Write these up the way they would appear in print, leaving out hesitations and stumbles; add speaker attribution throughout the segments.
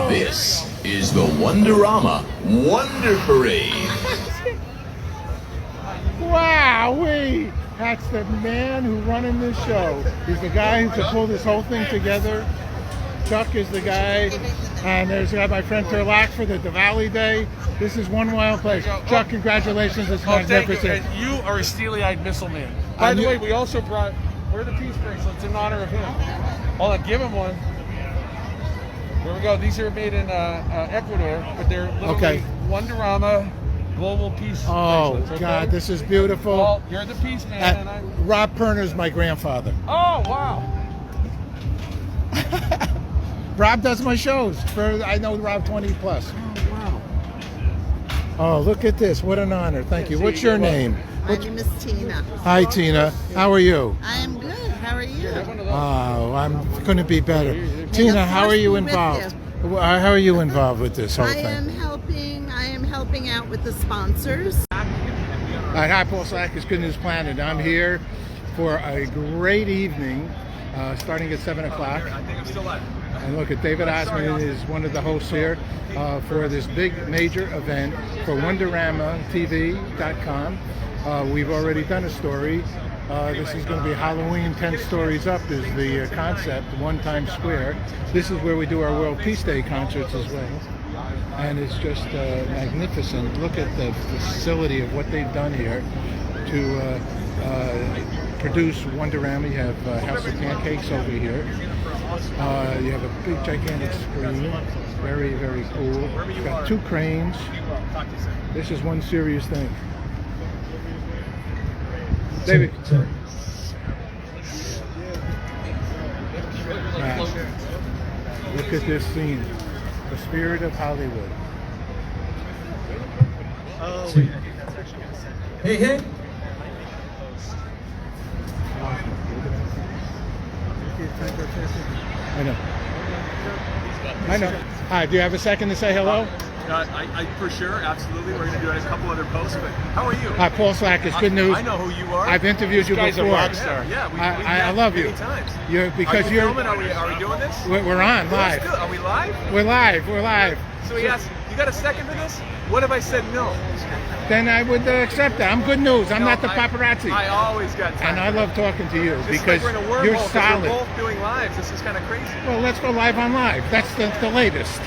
Speaker 1: This is the Wonderama Wonder Parade.
Speaker 2: Wowee! That's the man who's running this show. He's the guy who could pull this whole thing together. Chuck is the guy, and there's my friend Turlock for the Diwali Day. This is one wild place. Chuck, congratulations! It's magnificent.
Speaker 3: Thank you. You are a steely-eyed missile man. By the way, we also brought. Where are the peace bracelets in honor of him? Hold on, give him one. There we go. These are made in Ecuador, but they're literally Wonderama Global Peace bracelets. Okay?
Speaker 2: God, this is beautiful.
Speaker 3: Well, you're the peace man, and I.
Speaker 2: Rob Perner's my grandfather.
Speaker 3: Oh wow!
Speaker 2: Rob does my shows. I know Rob 20 plus.
Speaker 3: Oh wow!
Speaker 2: Oh, look at this! What an honor. Thank you. What's your name?
Speaker 4: My name is Tina.
Speaker 2: Hi, Tina. How are you?
Speaker 4: I am good. How are you?
Speaker 2: Oh, I'm couldn't be better. Tina, how are you involved? How are you involved with this whole thing?
Speaker 4: I am helping out with the sponsors.
Speaker 2: Hi, Paul Slack is Good News Planet. I'm here for a great evening, starting at 7 o'clock. And look at David Osmond is one of the hosts here for this big major event for WonderamaTV.com. We've already done a story. This is going to be Halloween 10 Stories Up is the concept, One Times Square. This is where we do our World Peace Day concerts as well. And it's just magnificent. Look at the facility of what they've done here to produce Wonderama. You have House of Pancakes over here. You have a big gigantic screen. Very, very cool. You've got 2 cranes. This is one serious thing. David. Wow. Look at this scene. The spirit of Hollywood.
Speaker 5: Oh, hey, hey.
Speaker 2: I know. Hi, do you have a second to say hello?
Speaker 6: I for sure, absolutely. We're going to do a couple other posts, but how are you?
Speaker 2: Hi, Paul Slack is Good News.
Speaker 6: I know who you are.
Speaker 2: I've interviewed you before.
Speaker 3: a rock star.
Speaker 6: Yeah,
Speaker 2: I love you.
Speaker 6: many times.
Speaker 2: Because
Speaker 6: are you filming? Are we doing this?
Speaker 2: We're on live.
Speaker 6: Are we live?
Speaker 2: We're live.
Speaker 6: So he asked, you got a second for this? What if I said no?
Speaker 2: Then I would accept that. I'm Good News. I'm not the paparazzi.
Speaker 6: I always got time.
Speaker 2: And I love talking to you
Speaker 6: Just
Speaker 2: because
Speaker 6: like we're in a wormhole,
Speaker 2: you're
Speaker 6: 'cause
Speaker 2: solid.
Speaker 6: We're both doing lives. This is kind of crazy.
Speaker 2: Well, let's go live on live. That's the latest.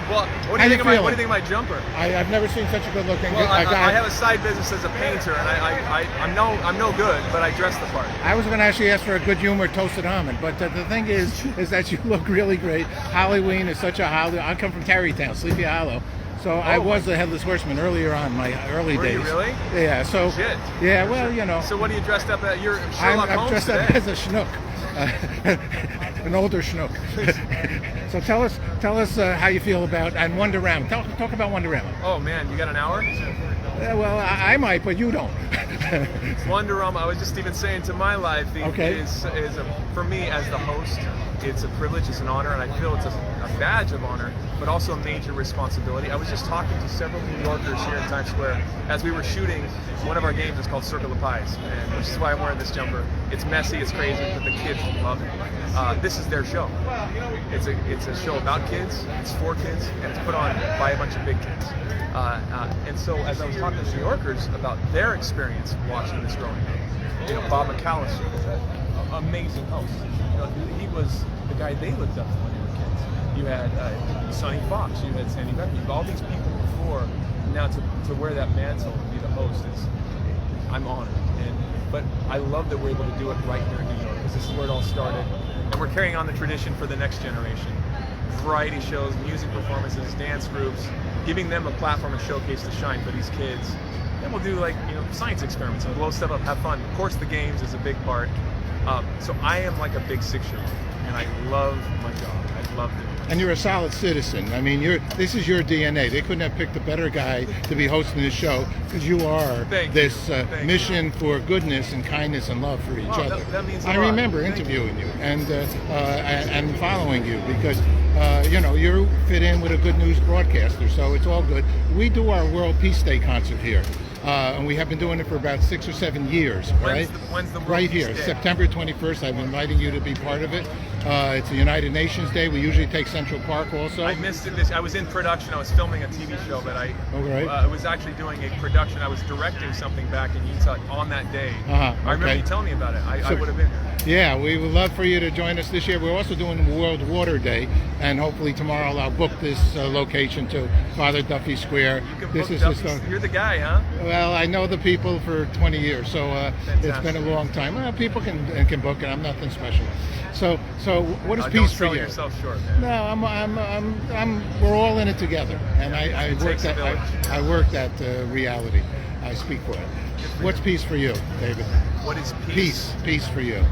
Speaker 6: Well, what do you think of my jumper?
Speaker 2: I've never seen such a good-looking
Speaker 6: Well,
Speaker 2: guy.
Speaker 6: I have a side business as a painter, and I'm no good, but I dress the part.
Speaker 2: I was going to actually ask for a good humor toasted almond, but the thing is that you look really great. Halloween is such a holiday. I come from Tarrytown, Sleepy Hollow. So I was the Headless Horseman earlier on, my early days.
Speaker 6: Were you really?
Speaker 2: Yeah, so...
Speaker 6: Shit.
Speaker 2: Yeah, well, you know.
Speaker 6: So what are you dressed up at? You're Sherlock
Speaker 2: I'm
Speaker 6: Holmes
Speaker 2: dressed
Speaker 6: today.
Speaker 2: up as a schnook. An older schnook. So tell us how you feel about and Wonderama. Talk about Wonderama.
Speaker 6: Oh man, you got an hour?
Speaker 2: Well, I might, but you don't.
Speaker 6: Wonderama. I was just even saying to my life, for me as the host, it's a privilege, it's an honor, and I feel it's a badge of honor, but also a major responsibility. I was just talking to several New Yorkers here in Times Square as we were shooting. One of our games is called Circle of Pies, and which is why I'm wearing this jumper. It's messy, it's crazy, but the kids love it. This is their show. It's a show about kids, it's for kids, and it's put on by a bunch of big kids. And so as I was talking to New Yorkers about their experience watching this growing up, Bob McAllister, amazing host. He was the guy they looked up to when they were kids. You had Sonny Fox, you had Sandy Becker, all these people before. Now to wear that mantle and be the host I'm honored. But I love that we're able to do it right here in New York because this is where it all started, and we're carrying on the tradition for the next generation. Variety shows, music performances, dance groups, giving them a platform and showcase to shine for these kids. Then we'll do science experiments and blow stuff up, have fun. Of course, the games is a big part. So I am like a big 6-year-old, and I love my job. I love it.
Speaker 2: And you're a solid citizen. I mean, this is your DNA. They couldn't have picked a better guy to be hosting this show because you are this mission for goodness and kindness and love for each other.
Speaker 6: That means a lot.
Speaker 2: I remember interviewing you and following you because you fit in with a Good News broadcaster, so it's all good. We do our World Peace Day concert here. And we have been doing it for about 6 or 7 years, right?
Speaker 6: When's the World
Speaker 2: right
Speaker 6: Peace
Speaker 2: here,
Speaker 6: Day?
Speaker 2: September 21st. I'm inviting you to be part of it. It's the United Nations Day. We usually take Central Park also.
Speaker 6: I missed it. I was in production. I was filming a TV show, but I was actually doing a production. I was directing something back in Utah on that day. I remember you telling me about it. I would have been there.
Speaker 2: Yeah, we would love for you to join us this year. We're also doing World Water Day, and hopefully tomorrow I'll book this location to Father Duffy Square.
Speaker 6: You're the guy, huh?
Speaker 2: Well, I know the people for 20 years, so it's been a long time. Well, people can book it. I'm nothing special. So what is peace for you?
Speaker 6: Don't sell yourself short, man.
Speaker 2: No, we're all in it together, and I work that reality. I speak for it. What's peace for you, David?
Speaker 6: What is peace?
Speaker 2: Peace for you.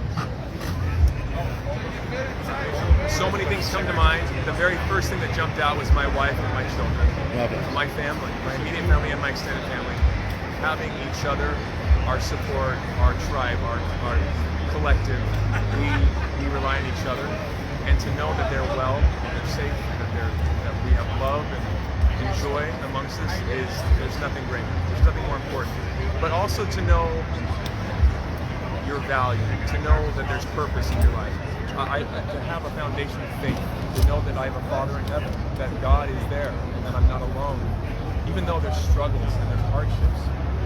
Speaker 6: So many things come to mind. The very first thing that jumped out was my wife and my children.
Speaker 2: Love it.
Speaker 6: My family, my immediate family and my extended family. Having each other, our support, our tribe, our collective. We rely on each other. And to know that they're well, they're safe, that we have love and joy amongst us there's nothing greater. There's nothing more important. But also to know your value, to know that there's purpose in your life. To have a foundation of faith, to know that I have a Father in heaven, that God is there, and that I'm not alone. Even though there's struggles and there's hardships,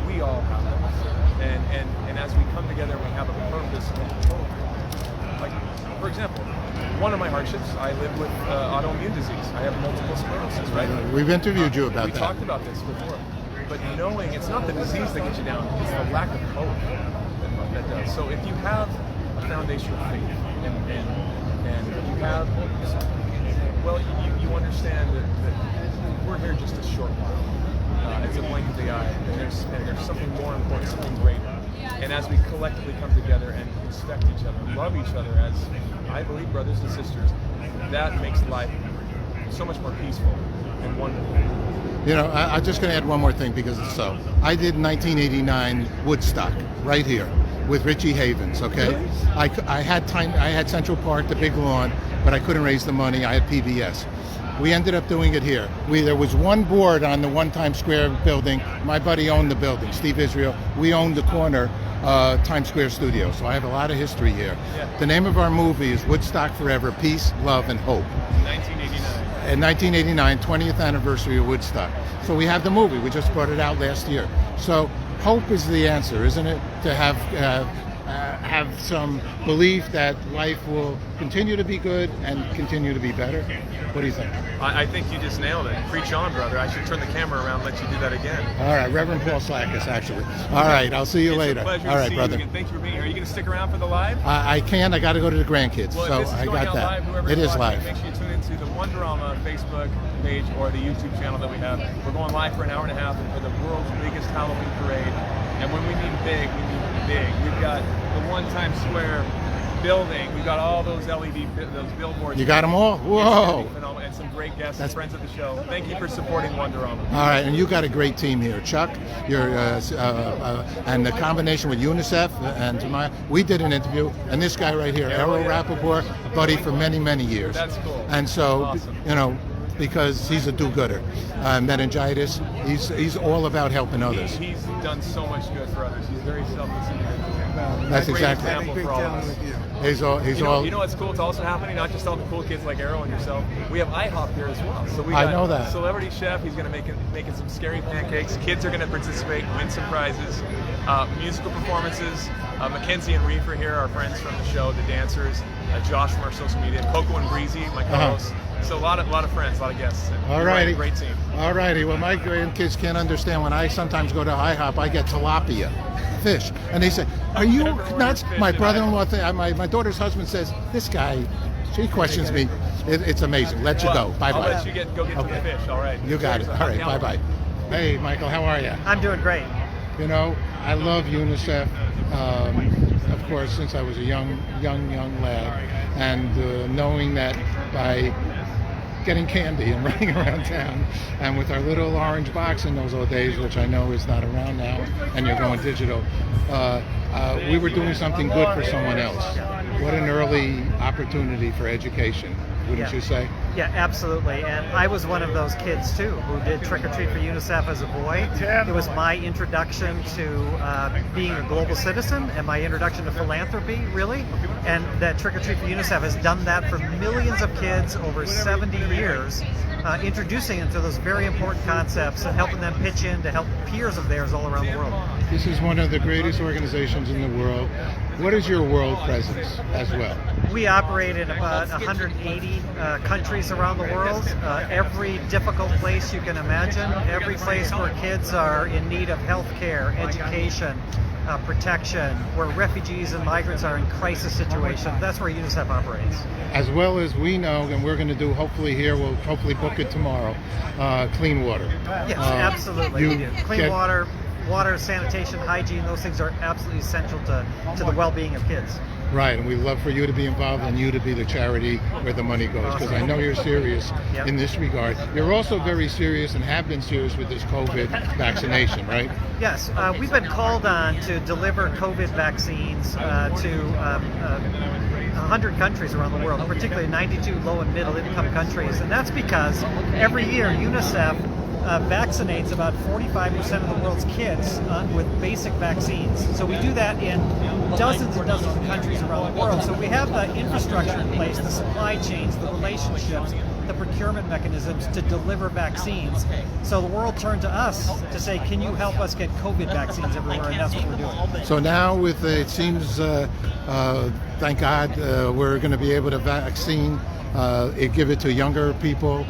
Speaker 6: we all have them. And as we come together, we have a purpose and hope. Like, for example, one of my hardships, I live with autoimmune disease. I have multiple sclerosis, right?
Speaker 2: We've interviewed you about that.
Speaker 6: We talked about this before. But knowing it's not the disease that gets you down, it's the lack of hope that does. So if you have a foundation of faith, and you have, well, you understand that we're here just a short while. It's a blink of the eye, and there's something more important, something greater. And as we collectively come together and respect each other, love each other as, I believe, brothers and sisters, that makes life so much more peaceful and wonderful.
Speaker 2: You know, I'm just going to add one more thing because it's so. I did 1989 Woodstock right here with Richie Havens. Okay,
Speaker 6: Really?
Speaker 2: I had time. I had Central Park, the big lawn, but I couldn't raise the money. I had PBS. We ended up doing it here. There was one board on the One Times Square building. My buddy owned the building, Steve Israel. We owned the corner Times Square studio, so I have a lot of history here.
Speaker 6: Yeah.
Speaker 2: The name of our movie is Woodstock Forever: Peace, Love, and Hope.
Speaker 6: 1989.
Speaker 2: In 1989, 20th anniversary of Woodstock. So we have the movie. We just brought it out last year. So hope is the answer, isn't it? To have some belief that life will continue to be good and continue to be better. What do you think?
Speaker 6: I think you just nailed it. Preach on, brother. I should turn the camera around and let you do that again.
Speaker 2: All right, Reverend Paul Slackus, actually. All right, I'll see you later.
Speaker 6: It's a pleasure
Speaker 2: All
Speaker 6: to
Speaker 2: right,
Speaker 6: see
Speaker 2: brother.
Speaker 6: you again. Thank you for being here. Are you going to stick around for the live?
Speaker 2: I can. I got to go to the grandkids,
Speaker 6: Well,
Speaker 2: so
Speaker 6: if this is
Speaker 2: I
Speaker 6: going
Speaker 2: got
Speaker 6: out
Speaker 2: that.
Speaker 6: live, whoever's
Speaker 2: It is
Speaker 6: watching,
Speaker 2: live.
Speaker 6: Make sure you tune into the Wonderama Facebook page or the YouTube channel that we have. We're going live for an hour and a half for the world's biggest Halloween parade. And when we mean big, we mean big. We've got the One Times Square building. We've got all those LED, those billboards.
Speaker 2: You got them all? Whoa!
Speaker 6: And some great guests and friends of the show. Thank you for supporting Wonderama.
Speaker 2: All right, and you got a great team here, Chuck. And the combination with UNICEF and we did an interview, and this guy right here, Errol Rappaport, a buddy for many, many years.
Speaker 6: That's cool.
Speaker 2: And so,
Speaker 6: Awesome.
Speaker 2: you know, because he's a do-gooder, meningitis, he's all about helping others.
Speaker 6: He's done so much good for others. He's very selfless individual.
Speaker 2: That's
Speaker 6: Great
Speaker 2: exactly.
Speaker 6: example for all of us.
Speaker 2: He's all.
Speaker 6: You know what's cool? It's also happening. Not just all the cool kids like Arrow and yourself. We have IHOP here as well. So we got
Speaker 2: I know that.
Speaker 6: Celebrity chef. He's going to making some scary pancakes. Kids are going to participate, win some prizes. Musical performances. Mackenzie and Reef are here, our friends from the show, the dancers. Josh from our social media. Coco and Breezy, my co-hosts. So a lot of friends, a lot of guests.
Speaker 2: All righty.
Speaker 6: Great team.
Speaker 2: All righty. Well, my grandkids can't understand when I sometimes go to IHOP, I get tilapia fish, and they say, "Are you nuts?" My brother-in-law, my daughter's husband says, "This guy." She questions me. It's amazing. Let you go. Bye bye.
Speaker 6: I'll let you go get to the fish. All right.
Speaker 2: You got it. All right. Bye bye. Hey, Michael, how are you?
Speaker 7: I'm doing great.
Speaker 2: You know, I love UNICEF. Of course, since I was a young lad, and knowing that by getting candy and running around town, and with our little orange box in those old days, which I know is not around now, and you're going digital, we were doing something good for someone else. What an early opportunity for education, wouldn't you say?
Speaker 7: Yeah, absolutely. And I was one of those kids too who did Trick or Treat for UNICEF as a boy. It was my introduction to being a global citizen and my introduction to philanthropy, really. And that Trick or Treat for UNICEF has done that for millions of kids over 70 years, introducing them to those very important concepts and helping them pitch in to help peers of theirs all around the world.
Speaker 2: This is one of the greatest organizations in the world. What is your world presence as well?
Speaker 7: We operate in about 180 countries around the world. Every difficult place you can imagine, every place where kids are in need of health care, education, protection, where refugees and migrants are in crisis situations. That's where UNICEF operates.
Speaker 2: As well as we know, and we're going to do hopefully here, we'll hopefully book it tomorrow, clean water.
Speaker 7: Yes, absolutely. We do. Clean water, sanitation, hygiene, those things are absolutely essential to the well-being of kids.
Speaker 2: Right, and we'd love for you to be involved and you to be the charity where the money goes, because I know you're serious in this regard. You're also very serious and have been serious with this COVID vaccination, right?
Speaker 7: Yes, we've been called on to deliver COVID vaccines to 100 countries around the world, particularly 92 low and middle income countries, and that's because every year UNICEF vaccinates about 45% of the world's kids with basic vaccines. So we do that in dozens and dozens of countries around the world. So we have the infrastructure in place, the supply chains, the relationships, the procurement mechanisms to deliver vaccines. So the world turned to us to say, can you help us get COVID vaccines everywhere? And that's what we're doing.
Speaker 2: So now with, it seems, thank God, we're going to be able to vaccine, give it to younger people,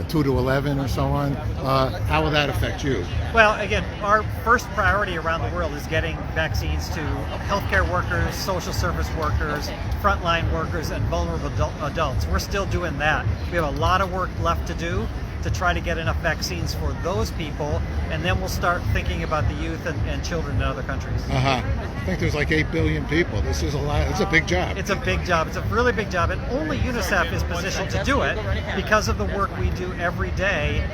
Speaker 2: 2 to 11 or so on. How will that affect you?
Speaker 7: Well, again, our first priority around the world is getting vaccines to healthcare workers, social service workers, frontline workers, and vulnerable adults. We're still doing that. We have a lot of work left to do to try to get enough vaccines for those people, and then we'll start thinking about the youth and children in other countries.
Speaker 2: I think there's like 8 billion people. This is a lot. It's a big job.
Speaker 7: It's a big job. It's a really big job, and only UNICEF is positioned to do it because of the work we do every day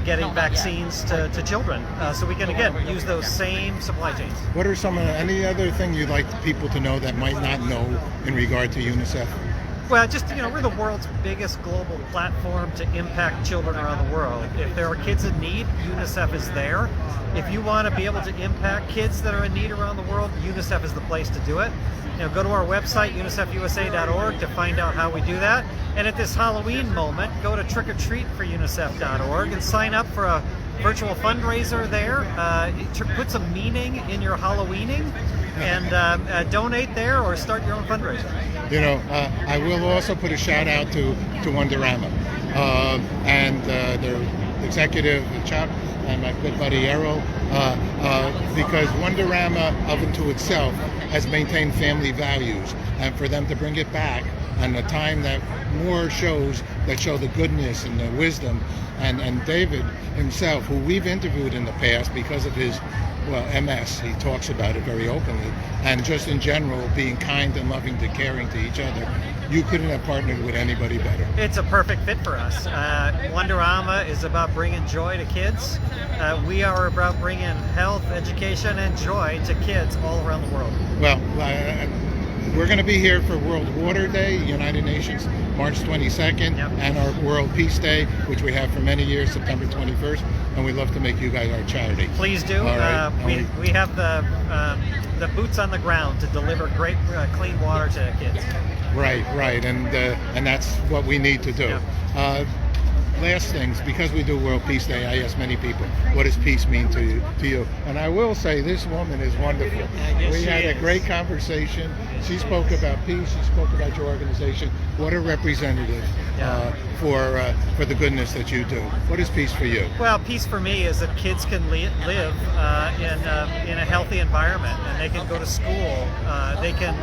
Speaker 7: getting vaccines to children. So we can, again, use those same supply chains.
Speaker 2: What are any other thing you'd like people to know that might not know in regard to UNICEF?
Speaker 7: Well, just, we're the world's biggest global platform to impact children around the world. If there are kids in need, UNICEF is there. If you want to be able to impact kids that are in need around the world, UNICEF is the place to do it. Go to our website, unicefusa.org, to find out how we do that. And at this Halloween moment, go to trickortreatforunicef.org and sign up for a virtual fundraiser there. Put some meaning in your Halloweening and donate there or start your own fundraiser.
Speaker 2: I will also put a shout out to Wonderama and their executive, Chuck, and my good buddy Errol, because Wonderama of and to itself has maintained family values, and for them to bring it back and a time that more shows that show the goodness and the wisdom, and David himself, who we've interviewed in the past because of his MS, he talks about it very openly, and just in general being kind and loving to caring to each other. You couldn't have partnered with anybody better.
Speaker 7: It's a perfect fit for us. Wonderama is about bringing joy to kids. We are about bringing health, education, and joy to kids all around the world.
Speaker 2: Well, we're going to be here for World Water Day, United Nations, March 22nd, and our World Peace Day, which we have for many years, September 21st, and we'd love to make you guys our charity.
Speaker 7: Please do. We have the boots on the ground to deliver great clean water to kids.
Speaker 2: Right, and that's what we need to do. Last things, because we do World Peace Day, I ask many people, what does peace mean to you? And I will say, this woman is wonderful. We had a great conversation. She spoke about peace. She spoke about your organization. What a representative for the goodness that you do. What is peace for you?
Speaker 7: Well, peace for me is that kids can live in a healthy environment, and they can go to school. They can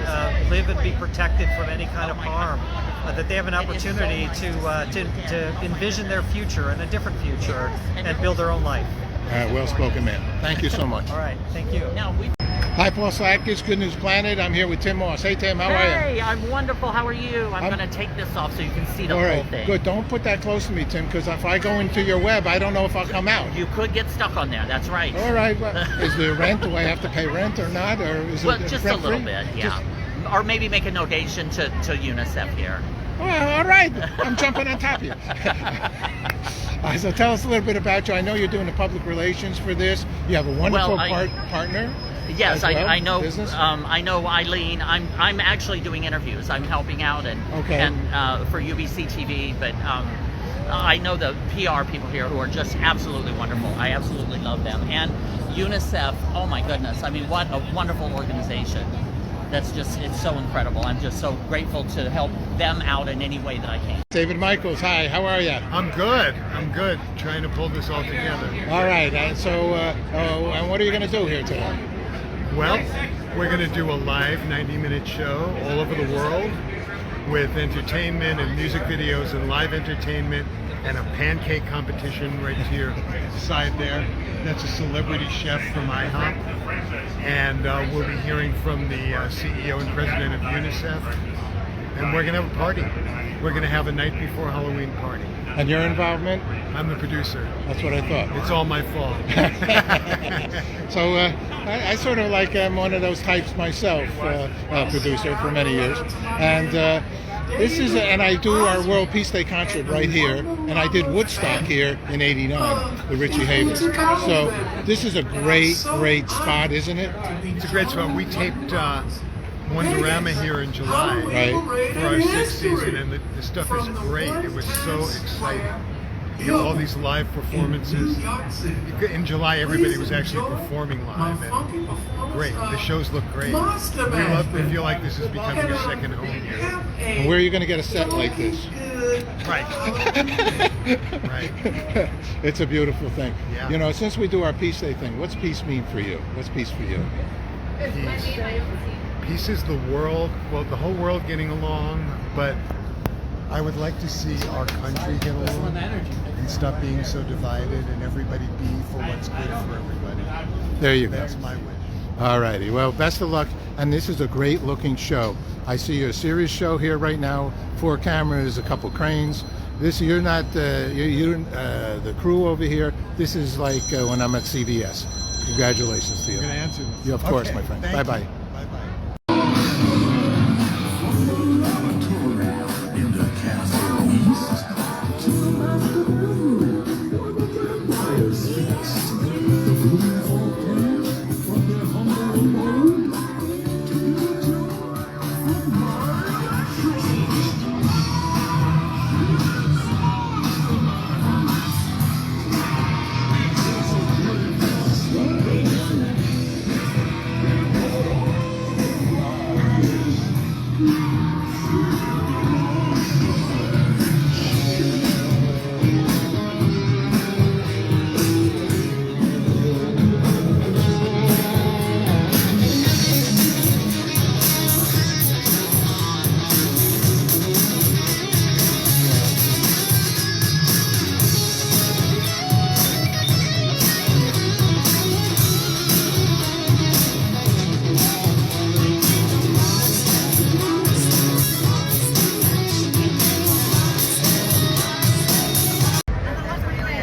Speaker 7: live and be protected from any kind of harm. That they have an opportunity to envision their future and a different future and build their own life.
Speaker 2: All right, well spoken, man. Thank you so much.
Speaker 7: All right, thank you.
Speaker 2: Hi, Paul Slatkis, Good News Planet. I'm here with Tim Moss. Hey, Tim, how are you?
Speaker 8: Hey, I'm wonderful. How are you? I'm going to take this off so you can see the whole thing.
Speaker 2: Good. Don't put that close to me, Tim, because if I go into your web, I don't know if I'll come out.
Speaker 8: You could get stuck on there. That's right.
Speaker 2: All right. Well, is there rent? Do I have to pay rent or not? Or is
Speaker 8: it
Speaker 2: just
Speaker 8: a little bit, yeah. Or maybe make a donation to UNICEF here.
Speaker 2: Well, all right. I'm jumping on top of you. So tell us a little bit about you. I know you're doing the public relations for this. You have a wonderful partner.
Speaker 8: Yes,
Speaker 2: well,
Speaker 8: I know.
Speaker 2: Business?
Speaker 8: I know Eileen. I'm actually doing interviews. I'm helping out and for UBC TV, but I know the PR people here who are just absolutely wonderful. I absolutely love them. And UNICEF. Oh my goodness! I mean, what a wonderful organization. It's so incredible. I'm just so grateful to help them out in any way that I can.
Speaker 2: David Michaels, hi, how are you?
Speaker 9: I'm good. Trying to pull this all together.
Speaker 2: All right, and so, and what are you going to do here today?
Speaker 9: Well, we're going to do a live 90-minute show all over the world with entertainment and music videos and live entertainment and a pancake competition right to your side there. That's a celebrity chef from IHOP. And we'll be hearing from the CEO and president of UNICEF. And we're going to have a party. We're going to have a night before Halloween party.
Speaker 2: And your involvement?
Speaker 9: I'm the producer.
Speaker 2: That's what I thought.
Speaker 9: It's all my fault.
Speaker 2: So I sort of like am one of those types myself, producer for many years. And this is, and I do our World Peace Day concert right here, and I did Woodstock here in '89 with Richie Havens. So this is a great spot, isn't it?
Speaker 9: It's a great spot. We taped Wonderama here in July for our 6th season, and the stuff is great. It was so exciting. You know, all these live performances. In July, everybody was actually performing live, and great. The shows look great. We feel like this is becoming a second home here.
Speaker 2: And where are you going to get a set like this?
Speaker 9: Right.
Speaker 2: It's a beautiful thing.
Speaker 9: Yeah.
Speaker 2: You know, since we do our Peace Day thing, what's peace mean for you? What's peace for you?
Speaker 9: Peace. Peace is the world, well, the whole world getting along, but I would like to see our country get along and stop being so divided and everybody be for what's good for everybody.
Speaker 2: There you go.
Speaker 9: That's my wish.
Speaker 2: All righty. Well, best of luck. And this is a great looking show. I see a serious show here right now. 4 cameras, a couple cranes. You're not the crew over here. This is like when I'm at CBS. Congratulations to you.
Speaker 9: I'm going to answer this.
Speaker 2: Yeah, of course, my friend. Bye bye.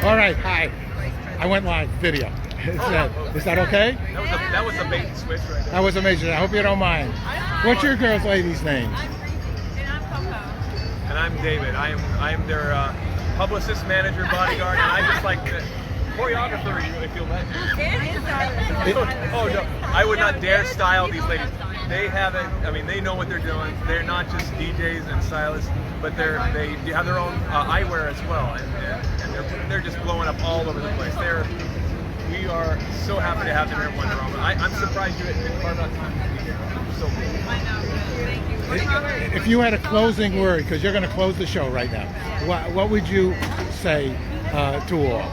Speaker 2: All right, hi. I went live video. Is that okay?
Speaker 6: That was a bait and switch right there.
Speaker 2: That was amazing. I hope you don't mind. What's your girls' ladies' names?
Speaker 6: And I'm David. I am their publicist, manager, bodyguard, and I just like the choreographer, if you'll let me. Oh no, I would not dare style these ladies. They haven't. I mean, they know what they're doing. They're not just DJs and stylists, but they have their own eyewear as well, and they're just blowing up all over the place. We are so happy to have them here at Wonderama. I'm surprised you didn't carve out time to be here. So cool.
Speaker 10: I know. Thank you.
Speaker 2: If you had a closing word, because you're going to close the show right now, what would you say to all?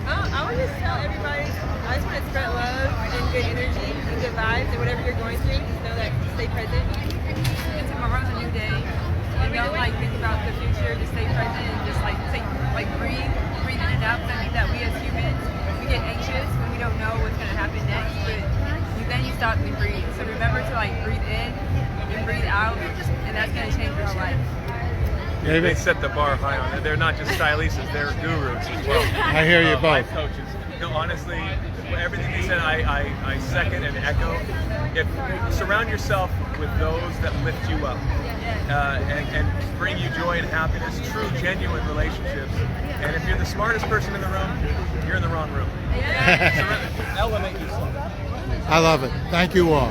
Speaker 10: I would just tell everybody, I just want to spread love and good energy and good vibes, and whatever you're going through, just know that stay present. And tomorrow's a new day. And don't think about the future, just stay present and just breathe in and out. I think that we as humans, we get anxious when we don't know what's going to happen next, but then you stop and breathe. So remember to breathe in and breathe out, and that's going to change your whole life.
Speaker 6: Yeah, they set the bar high on it. They're not just stylists, they're gurus as well.
Speaker 2: I hear you both.
Speaker 6: Life coaches. No, honestly, everything you said, I second and echo. If surround yourself with those that lift you up and bring you joy and happiness, true, genuine relationships. And if you're the smartest person in the room, you're in the wrong room. Elevate yourself.
Speaker 2: I love it. Thank you all.